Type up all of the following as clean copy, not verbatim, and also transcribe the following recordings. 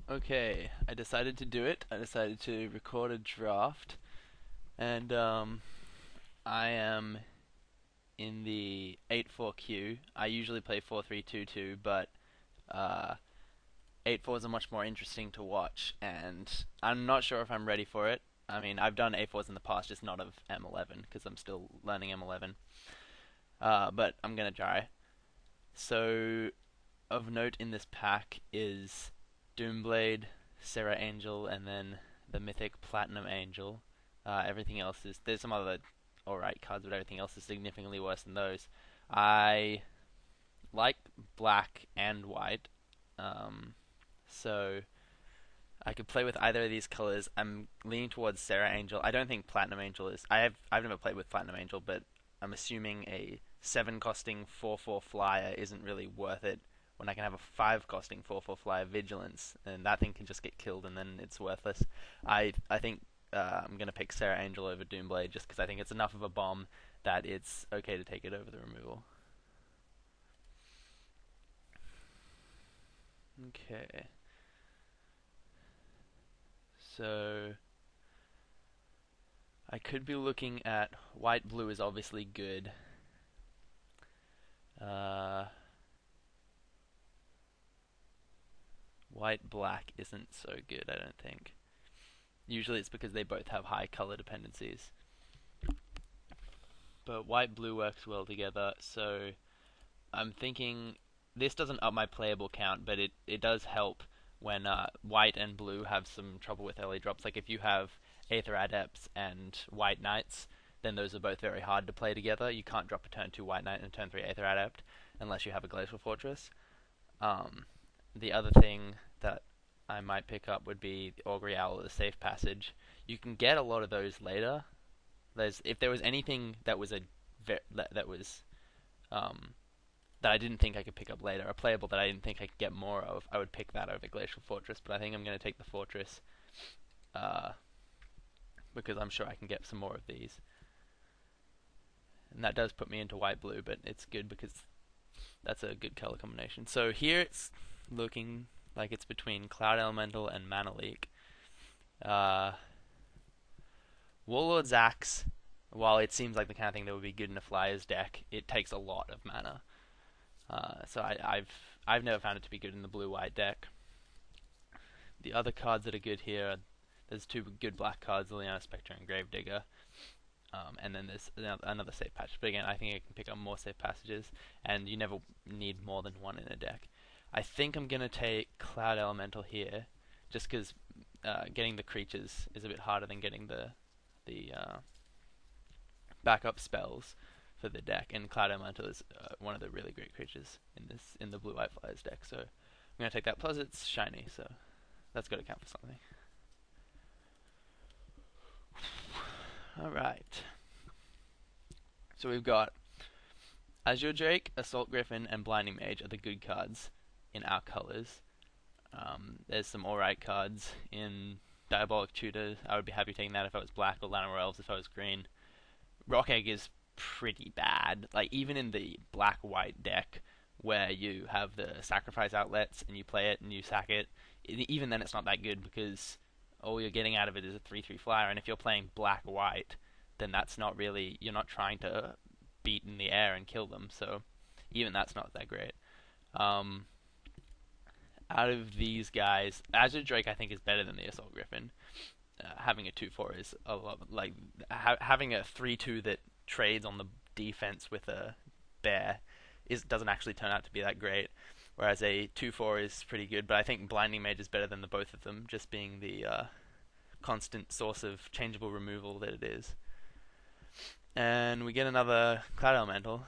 Okay, I decided to do it. I decided to record a draft, and I am in the 8-4 queue. I usually play 4-3-2-2, but uh, 8-4s are much more interesting to watch, and I'm not sure if I'm ready for it. I mean, I've done 8-4s in the past, just not of M11, because I'm still learning M11. But I'm gonna try. So, of note in this pack is Doomblade, Serra Angel, and then the mythic Platinum Angel. Everything else is there's some other alright cards, but everything else is significantly worse than those. I like black and white, um, so I could play with either of these colors. I'm leaning towards Serra Angel. I don't think Platinum Angel is. I've never played with Platinum Angel, but I'm assuming a 7 costing 4/4 flyer isn't really worth it when I can have a 5 costing 4/4 flyer Vigilance, and that thing can just get killed and then it's worthless. I think I'm gonna pick Serra Angel over Doomblade just because I think it's enough of a bomb that it's okay to take it over the removal. Okay, so I could be looking at white blue is obviously good. Uh, White black isn't so good, I don't think. Usually it's because they both have high color dependencies. But white blue works well together, so I'm thinking this doesn't up my playable count, but it does help when white and blue have some trouble with early drops. Like if you have Aether Adepts and White Knights, then those are both very hard to play together. You can't drop a turn 2 White Knight and a turn 3 Aether Adept unless you have a Glacial Fortress. Um, the other thing that I might pick up would be the Augury Owl or the Safe Passage. You can get a lot of those later. If there was anything that was that was um, that I didn't think I could pick up later, a playable that I didn't think I could get more of, I would pick that over Glacial Fortress. But I think I'm going to take the Fortress uh, because I'm sure I can get some more of these. And that does put me into white blue, but it's good because that's a good color combination. So here it's looking like it's between Cloud Elemental and Mana Leak. Uh, Warlord's Axe, while it seems like the kind of thing that would be good in a Flyer's deck, it takes a lot of mana. So I've never found it to be good in the blue-white deck. The other cards that are good here, there's two good black cards, Liliana Spectre and Gravedigger. And then there's another safe passage. But again, I think I can pick up more safe passages, and you never need more than one in a deck. I think I'm going to take Cloud Elemental here, just because getting the creatures is a bit harder than getting the backup spells for the deck. And Cloud Elemental is one of the really great creatures in the Blue White Flyers deck. So I'm going to take that. Plus it's shiny, so that's got to count for something. Alright. So we've got Azure Drake, Assault Griffin, and Blinding Mage are the good cards in our colors. There's some alright cards in Diabolic Tutor. I would be happy taking that if I was black, or Llanowar Elves if I was green. Rock Egg is pretty bad. Like, even in the black-white deck, where you have the sacrifice outlets and you play it and you sack it, even then it's not that good because all you're getting out of it is a 3/3 flyer, and if you're playing black-white, then that's not really, you're not trying to beat in the air and kill them, so even that's not that great. Um, Out of these guys, Azure Drake I think is better than the Assault Griffin. Having a 2/4 is a lot, like having a 3/2 that trades on the defense with a bear doesn't actually turn out to be that great. Whereas a 2/4 is pretty good, but I think Blinding Mage is better than the both of them, just being the constant source of changeable removal that it is. And we get another Cloud Elemental.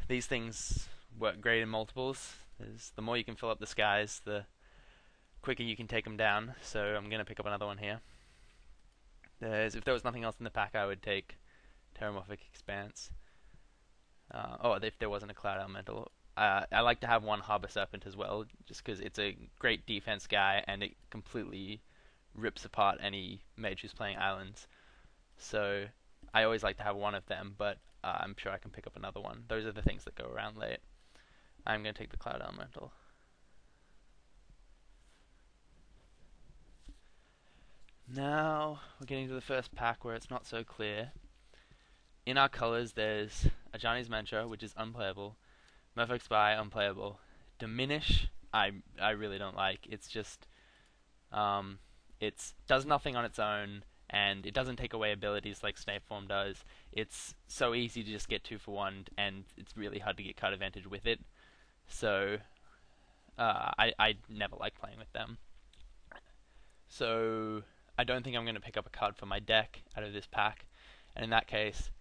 These things work great in multiples. The more you can fill up the skies, the quicker you can take them down. So I'm going to pick up another one here. If there was nothing else in the pack, I would take Terramorphic Expanse. If there wasn't a Cloud Elemental. I like to have one Harbor Serpent as well, just because it's a great defense guy and it completely rips apart any mage who's playing islands. So I always like to have one of them, but I'm sure I can pick up another one. Those are the things that go around late. I'm going to take the Cloud Elemental. Now we're getting to the first pack where it's not so clear. In our colors, there's a Johnny's Mantra, which is unplayable. Merfolk Spy, unplayable. Diminish, I really don't like. It's just it does nothing on its own, and it doesn't take away abilities like Snapeform does. It's so easy to just get 2 for 1, and it's really hard to get card advantage with it. So I never like playing with them. So I don't think I'm going to pick up a card for my deck out of this pack. And in that case,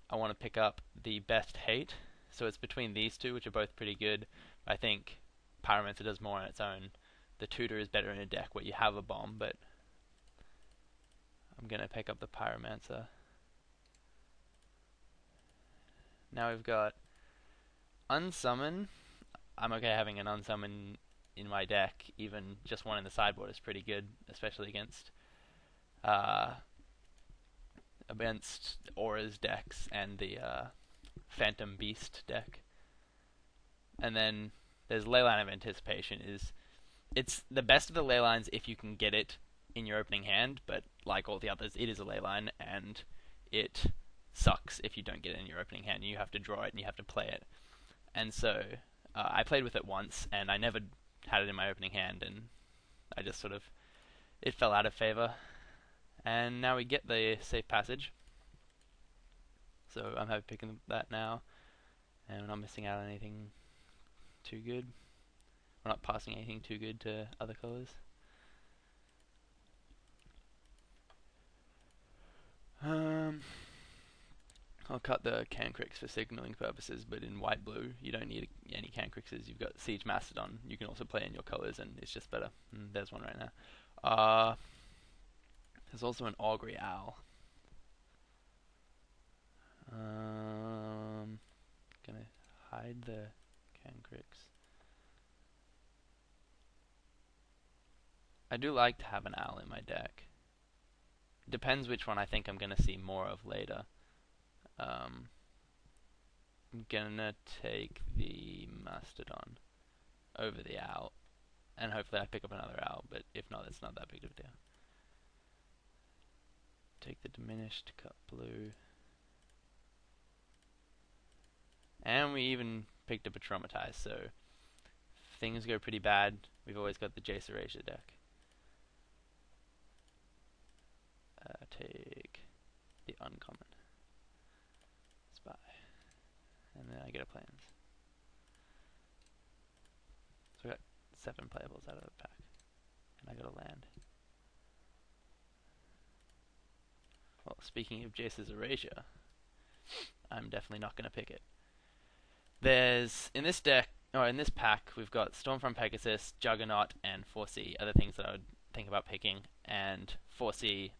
I want to pick up the Best Hate. So it's between these two, which are both pretty good. I think Pyromancer does more on its own. The Tutor is better in a deck where you have a bomb, but I'm going to pick up the Pyromancer. Now we've got Unsummon. I'm okay having an Unsummon in my deck. Even just one in the sideboard is pretty good, especially against Aura's decks and the Phantom Beast deck. And then there's Leyline of Anticipation. It's the best of the Leylines if you can get it in your opening hand, but like all the others, it is a Leyline, and it sucks if you don't get it in your opening hand. You have to draw it and you have to play it. And so I played with it once, and I never had it in my opening hand, and I just it fell out of favor. And now we get the Safe Passage. So I'm happy picking that now, and we're not missing out on anything too good. We're not passing anything too good to other colors. I'll cut the Cancrix for signaling purposes, but in white-blue you don't need any Cancrixes. You've got Siege Mastodon. You can also play in your colors, and it's just better. There's one right now. There's also an Augury Owl. Gonna hide the Cancrix. I do like to have an owl in my deck. Depends which one I think I'm gonna see more of later. I'm gonna take the Mastodon over the owl, and hopefully I pick up another owl, but if not, it's not that big of a deal. Take the Diminished, cut blue. And we even picked up a Traumatized, so if things go pretty bad, we've always got the Jace Erasure deck. Take the Uncommon Spy, and then I get a Plains. So we got 7 playables out of the pack, and I got a land. Well, speaking of Jace's Erasure, I'm definitely not going to pick it. There's in this pack, we've got Stormfront Pegasus, Juggernaut, and 4C. Other things that I would think about picking, and 4C,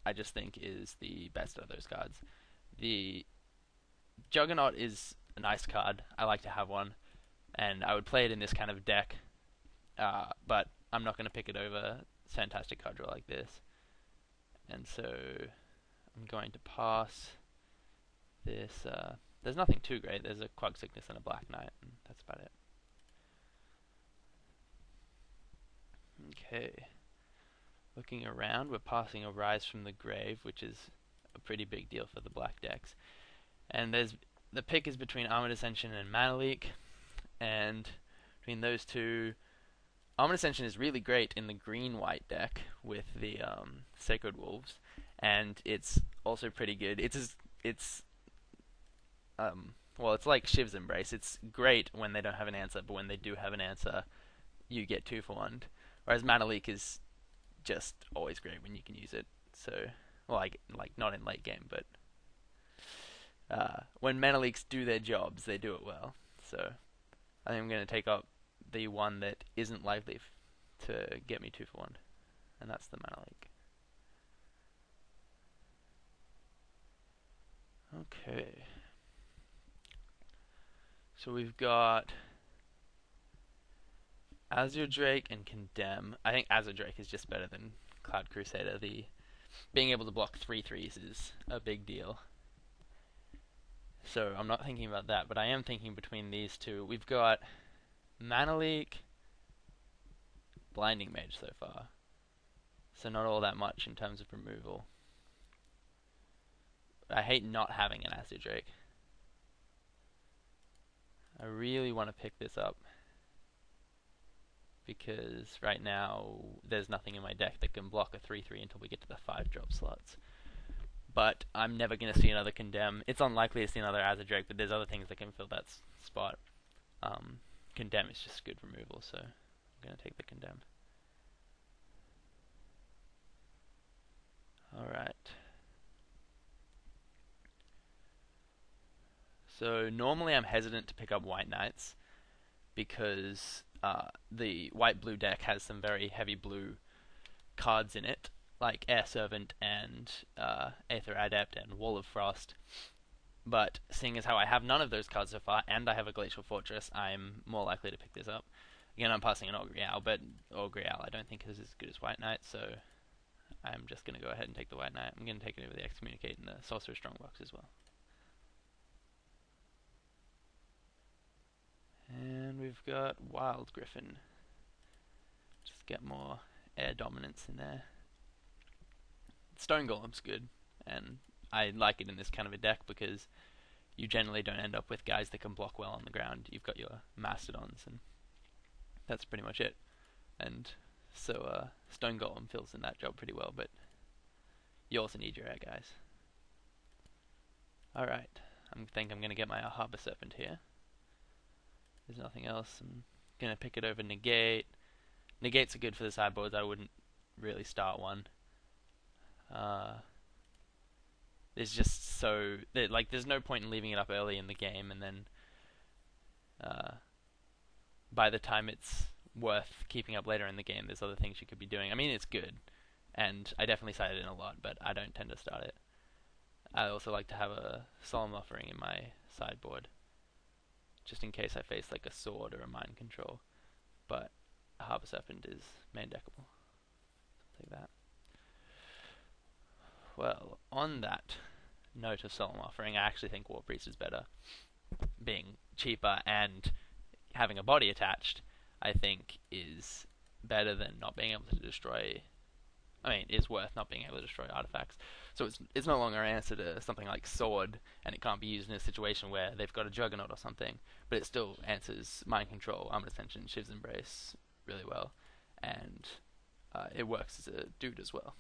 I just think is the best of those cards. The Juggernaut is a nice card. I like to have one, and I would play it in this kind of deck. But I'm not going to pick it over a fantastic card draw like this. And so I'm going to pass this. There's nothing too great. There's a Quag Sickness and a Black Knight, and that's about it. Okay. Looking around, we're passing a Rise from the Grave, which is a pretty big deal for the black decks. And the pick is between Armored Ascension and Mana Leak, and between those two, Armored Ascension is really great in the green-white deck with the Sacred Wolves, and it's also pretty good. It's like Shiv's Embrace. It's great when they don't have an answer, but when they do have an answer, you get 2 for 1. Whereas Mana Leak is just always great when you can use it. So, well, like not in late game, but when Mana Leaks do their jobs, they do it well. So, I think I'm going to take up the one that isn't likely to get me 2 for 1, and that's the Mana Leak. Okay. So we've got Azure Drake and Condemn. I think Azure Drake is just better than Cloud Crusader. Being able to block 3/3s is a big deal. So I'm not thinking about that, but I am thinking between these two. We've got Mana Leak, Blinding Mage so far. So not all that much in terms of removal. I hate not having an Acid Drake. I really want to pick this up because right now there's nothing in my deck that can block a 3/3 until we get to the 5-drop slots. But I'm never going to see another Condemn. It's unlikely to see another Acid Drake, but there's other things that can fill that spot. Condemn is just good removal, so I'm going to take the Condemn. Alright. So normally I'm hesitant to pick up White Knights because the white-blue deck has some very heavy blue cards in it, like Air Servant and Aether Adept and Wall of Frost. But seeing as how I have none of those cards so far, and I have a Glacial Fortress, I'm more likely to pick this up. Again, I'm passing an Ogrial, but Ogrial I don't think is as good as White Knight, so I'm just going to go ahead and take the White Knight. I'm going to take it over the Excommunicate and the Sorcerer Strongbox as well. And we've got Wild Griffin. Just get more air dominance in there. Stone Golem's good, and I like it in this kind of a deck because you generally don't end up with guys that can block well on the ground. You've got your Mastodons, and that's pretty much it. And so Stone Golem fills in that job pretty well, but you also need your air guys. Alright, I think I'm going to get my Harbor Serpent here. There's nothing else. I'm going to pick it over Negate. Negates are good for the sideboards. I wouldn't really start one. There's just so... there's no point in leaving it up early in the game, and then by the time it's worth keeping up later in the game, there's other things you could be doing. I mean, it's good, and I definitely side it in a lot, but I don't tend to start it. I also like to have a Solemn Offering in my sideboard, just in case I face like a sword or a mind control. But a Harbor Serpent is main deckable. I'll take that. Well, on that note of Solemn Offering, I actually think War Priest is better. Being cheaper and having a body attached, I think is better than not being able to destroy... is worth not being able to destroy artifacts. So it's no longer an answer to something like Sword, and it can't be used in a situation where they've got a Juggernaut or something, but it still answers Mind Control, Armored Ascension, Shiv's Embrace really well, and it works as a dude as well.